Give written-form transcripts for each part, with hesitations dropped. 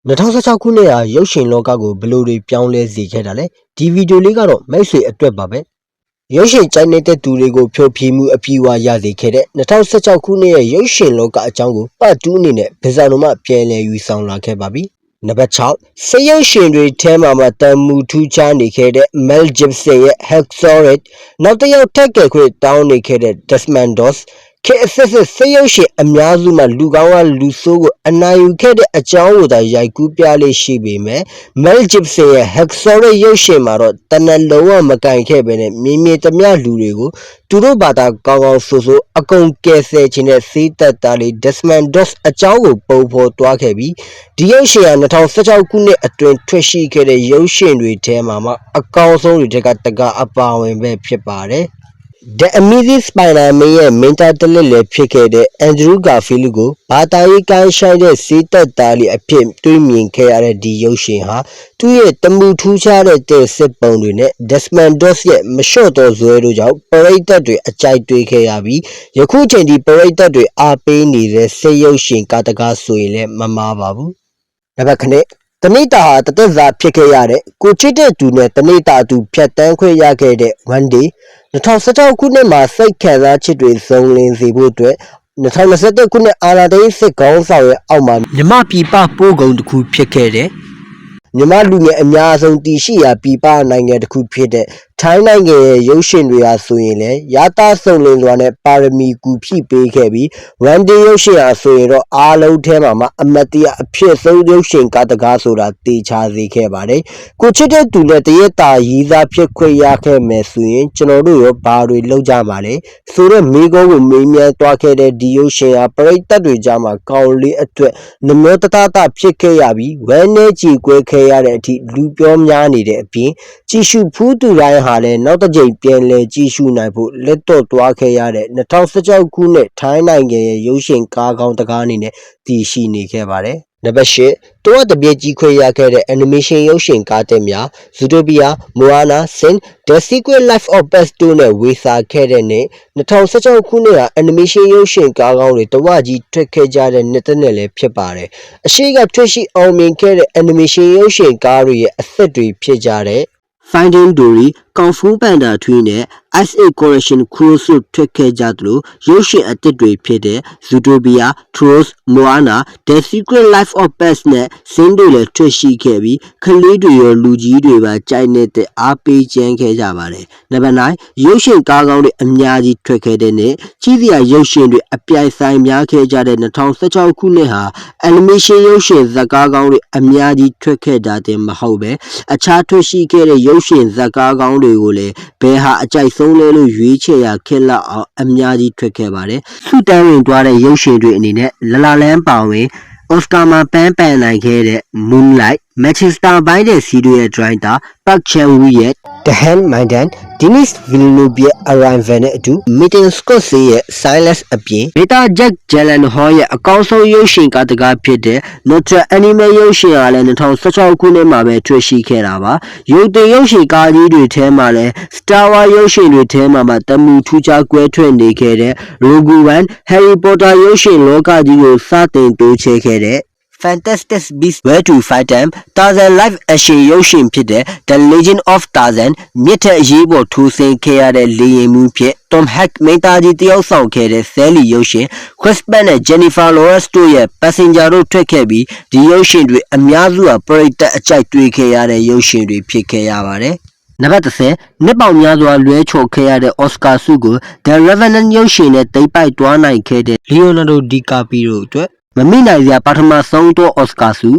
2016 ခုနှစ်ဟာရုပ်ရှင်လောကကိုဘယ်လိုတွေပြောင်းလဲစေခဲ့တာလဲဒီဗီဒီယိုလေးကတော့မိတ်ဆွေအတွက်ပါပဲရုပ်ရှင်ကြိုက်နေတဲ့သူတွေကိုဖြိုဖြီးမှုအပြည့်အဝရစေခဲ့တဲ့2016ခုနှစ်ရဲ့ရုပ်ရှင်လောကအကြောင်းကိုပတ်2အနေနဲ့ဗဇာလုံးမှပြန်လည်ယူဆောင်လာခဲ့ပါပြီနံပါတ်6ဆေးရုပ်ရှင်တွေထဲမှာတန်မူထူးခြားနေခဲ့တဲ့ Mel Gibson ရဲ့ Hacksaw Ridge နောက်တစ်ယောက်ထက်ကခွေတောင်းနေခဲ့တဲ့ Desmond Dossခေတ်အဆက်ဆက်ဆေးရုပ်ရှင်အများစုမှာလူကောင်းကလူဆိုးကိုအနိုင်ယူခဲ့တဲ့အကြောင်းကိုသာရိုက်ကူးပြလေးရှိပေမဲ့ Mel Gibson ရဲ့ Hacksaw Ridge ရုပ်ရှင်မှာတော့တနက်လုံးဝမကင်ခဲ့ပဲနဲ့မြင်မြင်သမျှလူတွေကိုသူတို့ဘာသာကောင်းကောင်းဆိုဆိုအကုန်ကယ်ဆယ်ခြင်းနဲ့စေးသက်သားလေး Desmond Doss အကြောင်းကိုပုံဖော်သွားခဲ့ပြီးဒီရုပ်ရှင်က2016ခုနှစ်အတွင်းထွက်ရှိခဲ့တဲ့ရုပ်ရှင်တွေထဲမှာအကောင်းဆုံးတွေထက်ကတကအပါဝင်ပဲဖြစ်ပါတယ် The Amazing Spider-Man ရဲ့မင်းသားတလက်လည်းဖြစ်ခဲ့တဲ့ Andrew Garfield ကိုဘာသာရေးကိုင်းဆိုင်တဲ့စေးသက်သားလေးအဖြစ်တွေ့မြင်ခဲ့ရတဲ့ဒီရုပ်ရှင်ဟာသူ့ရဲ့တမူထူးခြားတဲ့စစ်ပုံတွေနဲ့ Desmond Doss ရဲ့မလျှော့သောဇွဲတို့ကြောင့်ပရိသတ်တွေအကြိုက်တွေ့ခဲ့ရပြီးယခုချိန်ဒီပရိသတ်တွေအားပေးနေတဲ့စေရုပ်ရှင်ကားတကားဆိုရင်လည်းမမှားပါဘူး။နံပါတ်9တနိတာဟာတသက်သာဖြစ်ခဲ့ရတဲ့ကိုချစ်တဲ့သူနဲ့တနိတာသူဖြတ်တန်းခွင့်ရခဲ့တဲ့ One Day 2016ခုနှစ်မှာစိတ်ခံစားချက်တွေစုံလင်စေဖို့အတွက်2021ခုနှစ်အာဏာသိမ်းစစ်ကောင်းဆောင်ရဲ့အောက်မှာမြမပြည်ပပို့ကုန်တစ်ခုဖြစ်ခဲ့တဲ့မြမလူငယ်အများဆုံးတည်ရှိရာပြည်ပနိုင်ငံတစ်ခုဖြစ်တဲ့ထိုင်းနိုင်ငံရဲ့ရုပ်ရှင်တွေဟာဆိုရင်လည်းရတာစုံလင်စွာနဲ့ပါရမီကူဖြည့်ပေးခဲ့ပြီး One Day ရုပ်ရှင်ဟာဆိုရင်တော့အားလုံးထဲမှာအမတ်တရားအဖြစ်ဆုံးရုပ်ရှင်ကားတကားဆိုတာတေချာစေခဲ့ပါတယ်။ကိုချစ်တဲ့သူနဲ့တရက်တာရည်စားဖြစ်ခွင့်ရခဲ့မယ်ဆိုရင်ကျွန်တော်တို့ရောဘာတွေလုပ်ကြမှာလဲဆိုတော့မိကုန်းကိုမေးမြန်းသွားခဲ့တဲ့ဒီရုပ်ရှင်ဟာပရိသတ်တွေကြားမှာကောင်းလေးအတွက်နမောတတဖြစ်ခဲ့ရပြီးဝမ်းနဲ့ကြည်ကွဲခဲ့ရတဲ့အထိလူပြောများနေတဲ့အပြင်ကြည်ရှုဖူးသူတိုင်းဟာလည်းနောက်တစ်ကြိမ်ပြန်လည်ကြည့်ရှုနိုင်ဖို့လက်တော့သွားခဲ့ရတဲ့2016ခုနှစ်ထိုင်းနိုင်ငံရဲ့ရုပ်ရှင်ကားကောင်းတကားအနေနဲ့တည်ရှိနေခဲ့ပါတယ်။နံပါတ်8တော့တပြည့်ကြီးခွေရခဲ့တဲ့ animation ရုပ်ရှင်ကားတဲ့များ Zootopia, Moana, Sin, The Secret Life of Pets တို့နဲ့ဝေစာခဲ့တဲ့နေ့2016ခုနှစ်ဟာ animation ရုပ်ရှင်ကားကောင်းတွေတဝကြီးထွက်ခဲ့ကြတဲ့နှစ်သက်နဲ့လည်းဖြစ်ပါတယ်။အရှိကထွက်ရှိအောင်မြင်ခဲ့တဲ့ animation ရုပ်ရှင်ကားတွေရဲ့အသက်တွေဖြစ်ကြတဲ့ Finding Dory, Kung Fu Panda 2နဲ့ Ice Age Collection Cruise ထွက်ခဲ့ကြသလိုရုပ်ရှင်အသစ်တွေဖြစ်တဲ့ Zootopia, Trolls, Moana, The Secret Life of Pets နဲ့ Sin တို့လည်းထွက်ရှိခဲ့ပြီးကလေးတွေရောလူကြီးတွေပါကြိုက်နေတဲ့အားပေးကြမ်းခဲ့ကြပါတယ်။နံပါတ်9ရုပ်ရှင်ကားကောင်းတွေအများကြီးထွက်ခဲ့တဲ့နေ့ကြီးစရာရုပ်ရှင်တွေအပြိုင်ဆိုင်များခဲ့ကြတဲ့2016ခုနှစ်ဟာ animation ရုပ်ရှင်ဇာတ်ကားကောင်းတွေအများကြီးထွက်ခဲ့တာတင်မဟုတ်ပဲအခြားထွက်ရှိခဲ့တဲ့ရုပ်ရှင်ဇာတ်ကားကောင်းတွေကိုလည်းဘယ်ဟာအကြိုက်ဆုံးလဲလို့ရွေးချယ်ရခက်လောက်အောင်အများကြီးထွက်ခဲ့ပါတယ်။ဆူတန်းဝင်သွားတဲ့ရုပ်ရှင်တွေအနေနဲ့လလလန်းပါဝင်အော်စကာမှာပန်းပန်နိုင်ခဲ့တဲ့ Moonlight, Manchester by the City ရဲ့ Director Park Chan-wook ရဲ့ The Handmaiden, Denis Villeneuve ရဲ့ Arrival နဲ့အတူ Martin Scorsese ရဲ့ Silence အပြင် Peter Jack Gyllenhaal ရဲ့အကောင်းဆုံးရုပ်ရှင်ကားတကားဖြစ်တဲ့ Notre Anime ရုပ်ရှင်ကလည်း2016ခုနှစ်မှာပဲထွက်ရှိခဲ့တာပါ။ရုပ်တင်ရုပ်ရှင်ကားကြီးတွေထဲမှာလည်း Star Wars ရုပ်ရှင်တွေထဲမှာတမူထူးခြားကွဲထွက်နေခဲ့တဲ့ Rogue One, Harry Potter ရုပ်ရှင်လောကကြီးကိုစတင်တိုးချဲ့ခဲ့တဲ့ Fantastic Beasts Where to Find Them, Tarzan Live Action ရုပ်ရှင်ဖြစ်တဲ့ The Legend of Tarzan မြစ်ထက်အရေးပေါ်ထိုးဆင်းခဲ့ရတဲ့လေယာဉ်မှုဖြစ် Tom Hanks မိသားကြီးတယောက်ဆောင်ခဲ့တဲ့ Sally ရုပ်ရှင် Chris Pratt နဲ့ Jennifer Lawrence တို့ရဲ့ Passenger တို့ထွက်ခဲ့ပြီးဒီရုပ်ရှင်တွေအများစုဟာပရိသတ်အကြိုက်တွေ့ခဲ့ရတဲ့ရုပ်ရှင်တွေဖြစ်ခဲ့ရပါတယ်။နံပါတ်10နှစ်ပေါင်များစွာလွဲချော်ခဲ့ရတဲ့ Oscar ဆုကို The Revenant ရုပ်ရှင်နဲ့သိမ်းပိုက်သွားနိုင်ခဲ့တဲ့ Leonardo DiCaprio အတွက်မမိနိုင်စရာပထမဆုံးသောအော်စကာဆု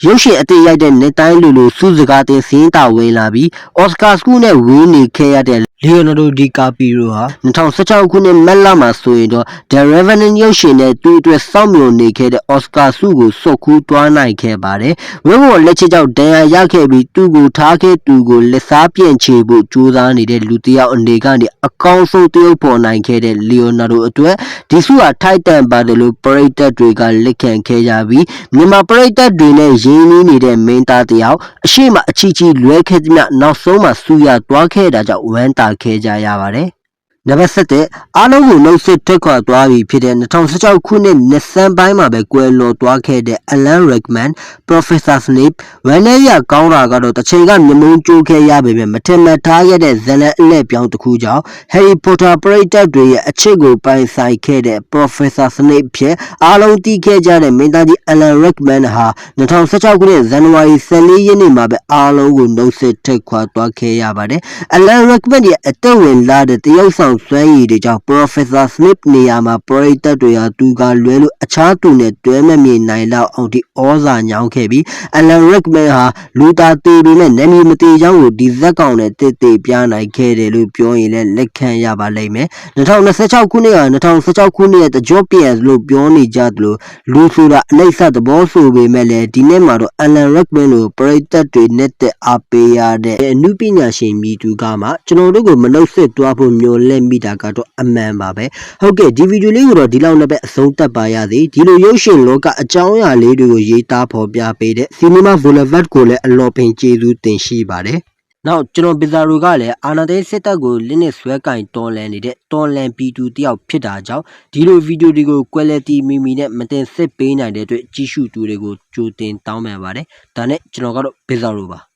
ရုပ်ရှင်အသစ်ရိုက်တဲ့နှစ်တိုင်းလိုစုစကားတင်စင်းတာဝင်လာပြီးအော်စကာဆုနဲ့ဝင်းနေခဲ့ရတဲ့Leonardo DiCaprio ဟာ2016ခုနှစ်မတ်လမှာဆိုရင်တော့ The Revenant ရုပ်ရှင်နဲ့သူ့အတွက်စောင့်မျှော်နေခဲ့တဲ့ Oscar ဆုကိုစုပ်ကူးသွားနိုင်ခဲ့ပါတယ်။ဝင်းပေါ်လက်ချက်ကြောင့်ဒဏ်ရာရခဲ့ပြီးသူ့ကိုထားခဲ့သူကိုလက်စားပြန်ချေဖို့ကြိုးစားနေတဲ့လူတစ်ယောက်အနေကနေအကောင်းဆုံးတရုပ်ပေါ်နိုင်ခဲ့တဲ့ Leonardo အတွက်ဒီဆုဟာထိုက်တန်ပါတယ်လို့ပရိသတ်တွေကလက်ခံခဲ့ကြပြီးမြန်မာပရိသတ်တွေနဲ့ရင်းနှီးနေတဲ့မင်းသားတစ်ယောက်အရှိမအချီချီလွဲခဲ့သမျှနောက်ဆုံးမှာဆူရသွားခဲ့တာကြောင့်ဝမ်းသာခဲ့ကြရပါတယ်။ နံပါတ်7အားလုံးကိုနှုတ်ဆက်ထွက်ခွာသွားပြီဖြစ်တဲ့2016ခုနှစ်နှစ်ဆန်းပိုင်းမှာပဲကွယ်လွန်သွားခဲ့တဲ့ Alan Rickman Professor Snape ဝမ်းနည်းရကောင်းတာကတော့တစ်ချိန်ကမျက်မုန်းကြိုးခဲ့ရပေမဲ့မထင်မှတ်ထားခဲ့တဲ့ဇာတ်လမ်းအလှည့်ပြောင်းတစ်ခုကြောင့် Harry Potter ပရိသတ်တွေရဲ့အချစ်ကိုပိုင်ဆိုင်ခဲ့တဲ့ Professor Snape ဖြစ်အားလုံးသိခဲ့ကြတဲ့မင်းသားကြီး Alan Rickman ဟာ2016ခုနှစ်ဇန်နဝါရီ14ရက်နေ့မှာပဲအားလုံးကိုနှုတ်ဆက်ထွက်ခွာသွားခဲ့ရပါတယ်။ Alan Rickman ရဲ့အသက်ဝင်လာတဲ့တရုတ်ဆောင်စွမ်းရည်တွေကြောင့် Professor Snape နေရာမှာပရိသတ်တွေဟာသူကလွဲလို့အခြားသူနဲ့တွဲမမြင်နိုင်လောက်အောင်ဒီဩဇာညောင်းခဲ့ပြီး Alan Rickman ဟာလူသားသေးပေမဲ့နာမည်မသေးကြောင်းကိုဒီဇက်ကောင်နဲ့တစ်သေးပြနိုင်ခဲ့တယ်လို့ပြောရင်လည်းလက်ခံရပါလိမ့်မယ်။2026ခုနှစ်ဟာ2016ခုနှစ်ရဲ့တကြော့ပြန်လို့ပြောနေကြသလိုလူဆိုတာအနိုင်ဆက်သဘောဆိုပေမဲ့လည်းဒီနေ့မှာတော့ Alan Rickman ကိုပရိသတ်တွေနဲ့တက်အားပေးရတဲ့အမှုပညာရှင်မီသူကမှကျွန်တော်တို့ကိုမနှုတ်ဆက်သွားဖို့မျှော်လင့်မိတာကတော့အမှန်ပါပဲဟုတ်ကဲ့ဒီဗီဒီယိုလေးကိုတော့ဒီလောက်နဲ့ပဲအဆုံးသတ်ပါရစေဒီလိုရုပ်ရှင်လောကအကြောင်းအရာလေးတွေကိုရေးသားဖော်ပြပေးတဲ့ Cinema Boulevard ကိုလည်းအလော်ပင်ကျေးဇူးတင်ရှိပါတယ်နောက်ကျွန်တော်ပီဇာရိုကလည်းအာနာသိန်းစစ်တပ်ကိုလက်နဲ့ဆွဲကင်တော်လန်နေတဲ့တော်လန်ပီတူတယောက်ဖြစ်တာကြောင့်ဒီလိုဗီဒီယိုတွေကို quality မီမီနဲ့မတင်ဆက်ပေးနိုင်တဲ့အတွက်ကြီးစုသူတွေကိုကြိုတင်တောင်းပန်ပါတယ်ဒါနဲ့ကျွန်တော်ကတော့ပီဇာရိုပါ